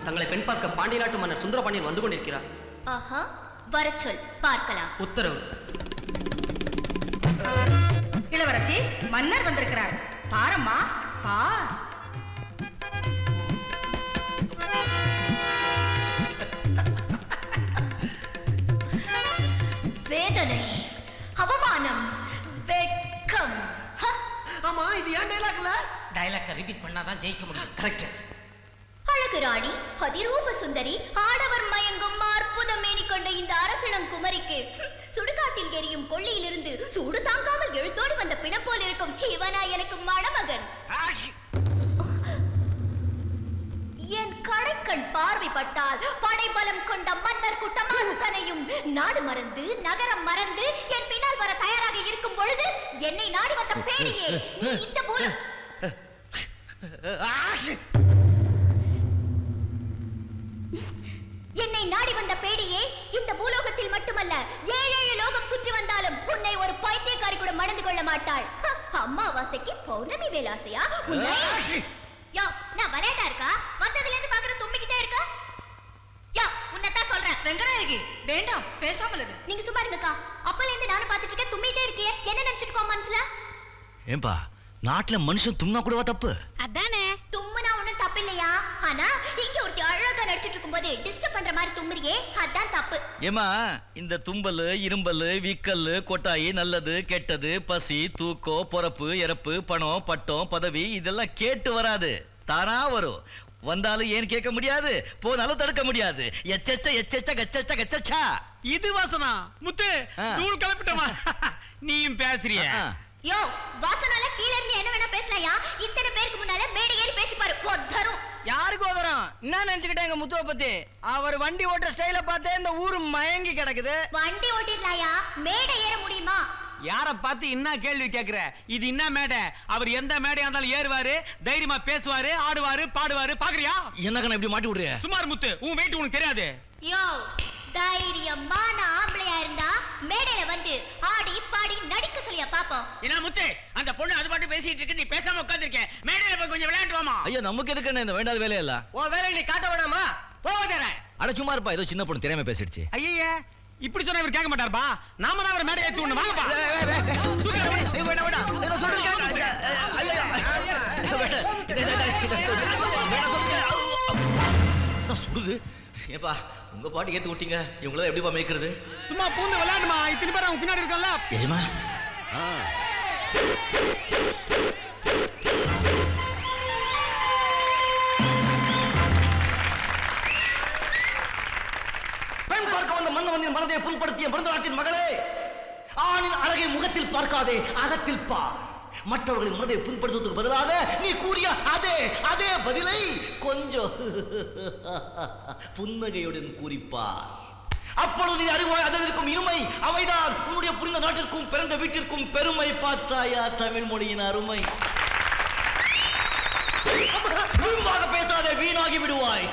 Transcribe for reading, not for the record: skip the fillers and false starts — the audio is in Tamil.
தங்களை பெண் பார்க்க பாண்டிய நாட்டு மன்னர் சுந்தரபாண்டியன் வந்து கொண்டிருக்கிறார். ஆஹா, வரச் சொல், பார்க்கலாம். உத்தரவு. இளவரசி, மன்னர் வந்திருக்கிறார். பாரம்மா, பார். வேதனை, அவமானம், வெட்கம். ஆமா, இது ஏன் டைலாக்ல? டயலாக் ரிப்பீட் பண்ணாதான் ஜெயிக்க முடியும். கரெக்ட். அழகு ராணி, அதிரூப சுந்தரி, ஆடவர் மயங்கும் அற்புத மேனி கொண்ட இந்த அரசனம் குமரிக்கு சுடுகாட்டில் எரியும் கொள்ளியிலிருந்து சூடு தாங்காமல் எழுத்தோடு வந்த பிணம் போல் இருக்கும் இவனா எனக்கு மணமகன். என் கடைக்கண் பார்வைப்பட்டால் படைபலம் கொண்ட மன்னர் கூட்டமாசனையும் நாடு மறந்து நகரம் மறந்து என் பின்னால் வர தயாராக இருக்கும் பொழுது என்னை நாடி வந்த பேடியே நீ இந்த மூலம் என்னை நாடி வந்த பேடியே இந்த பூலோகத்தில் மட்டுமல்ல 7 லோகம் சுற்றி வந்தாலும் உன்னை ஒரு பைத்தியக்காரி கூட மணந்து கொள்ள மாட்டாள். அம்மாவாசைக்கு பௌர்ணமி வேலாசையா உன்னை? யோ, நான் விளையாட்டா இருக்கா? வந்ததுல இருந்து பாக்குற தும்பிக்கிட்டே இருக்கா? யோ, உன்னதான் சொல்றேன். ரங்கநாயகி, வேண்டாம், பேசாமல் இரு. நீங்க சும்மா இருங்கக்கா. அப்பல இருந்து நானும் பாத்துட்டு இருக்கேன், தும்பிட்டே இருக்கியே. என்ன நினைச்சிட்டு இருக்கோம் மனசுல? ஏம்பா, நாட்டுல மனுஷன் தும்னா கூடவா தப்பு? அதானே, தும்முனா ஒண்ணும் தப்பு இல்லையா? ஆனா இங்க ஒருத்தி அழகா நடிச்சிட்டு இருக்கும்போது டிஸ்டர்ப் பண்ற மாதிரி தும்முறியே, அதான் தப்பு. ஏமா, இந்த தும்பல், இரும்பல், வீக்கல், கொட்டாயி, நல்லது கெட்டது, பசி, தூக்கம், பொறப்பு, இறப்பு, பணம், பட்டம், பதவி இதெல்லாம் கேட்டு வராது, தானா வரும். வந்தாலும் ஏன் கேட்க முடியாது, போனாலும் தடுக்க முடியாது. எச்சச்ச எச்சச்ச கச்சச்ச கச்சச்சா. இது வாசனா முத்து தூள் கலப்பிட்டமா. நீயும் பேசுறிய? யோ, வாசனால கீழ இருந்து என்ன வேணா பேசலையா? இத்தனை பேருக்கு முன்னால மேடை ஏறி பேசி பாரு, ஒத்தரும். யாருக்கு உதறம்? என்ன நினைச்சுக்கிட்டேங்க முத்துவ பத்தி? அவர் வண்டி ஓட்டுற ஸ்டைல பார்த்தே இந்த ஊரு மயங்கி கிடக்குது. வண்டி ஓட்டிடலாயா? மேடை ஏற முடியுமா? யார பார்த்து என்ன கேள்வி கேக்குற? இது என்ன மேடை? அவர் எந்த மேடையா இருந்தாலும் ஏறுவாரு, தைரியமா பேசுவாரு, ஆடுவாரு, பாடுவாரு. பாக்குறியா? என்ன இப்படி மாட்டி விடுறிய? சுமார் முத்து, உன் வெயிட் உனக்கு தெரியாது. யோ, தைரியமான ஆம்பளையா இருந்தா மேடையில வந்து ஆடி பாடி நடிக்க சொல்லியா பாப்போம். என்ன முத்து, அந்த பொண்ணு அது பாட்டு பேசிட்டு இருக்கு, நீ பேசாம உட்கார்ந்திருக்க. மேடையில போய் கொஞ்சம் விளையாட்டு வாமா. ஐயா, நமக்கு எதுக்கு இந்த வேண்டாத வேலையல்ல? ஓ வேலை நீ காட்ட வேணாமா? போவதற. அட சும்மா இருப்பா, ஏதோ சின்ன பொண்ணு தெரியாம பேசிடுச்சு. ஐயா, இப்படி சொன்னா இவர் கேட்க மாட்டாருப்பா. நாம தான் அவர் மேடையை ஏத்தி விடணும். வாங்கப்பா. சுடுது. ஏப்பா, உங்க பாட்டு ஏத்து விட்டீங்க, இவங்கள எப்படிப்பா மேய்க்கிறது? சும்மா பூந்து விளையாடுமா. இத்தனை பேர் அவங்க பின்னாடி இருக்கல. எஜமா, பெண் பார்க்க வந்த மன்னவனின் மனதை புண்படுத்திய மருந்த நாட்டின் மகளே, ஆணின் அழகை முகத்தில் பார்க்காதே, அகத்தில் பார். மற்றவர்களின் மனதை புண்படுத்துவதற்கு பதிலாக நீ கூறிய அதே பதிலை கொஞ்சம் புன்னகையுடன் கூறிப்பார். அப்பொழுது நீ அறிவாய் அதில் இருக்கும் இருமை. அவைதான் உன்னுடைய புரிந்த நாட்டிற்கும் பிறந்த வீட்டிற்கும் பெருமை. பார்த்தாயா தமிழ் மொழியின் அருமை? பேசாதே, வீணாகி விடுவாய்.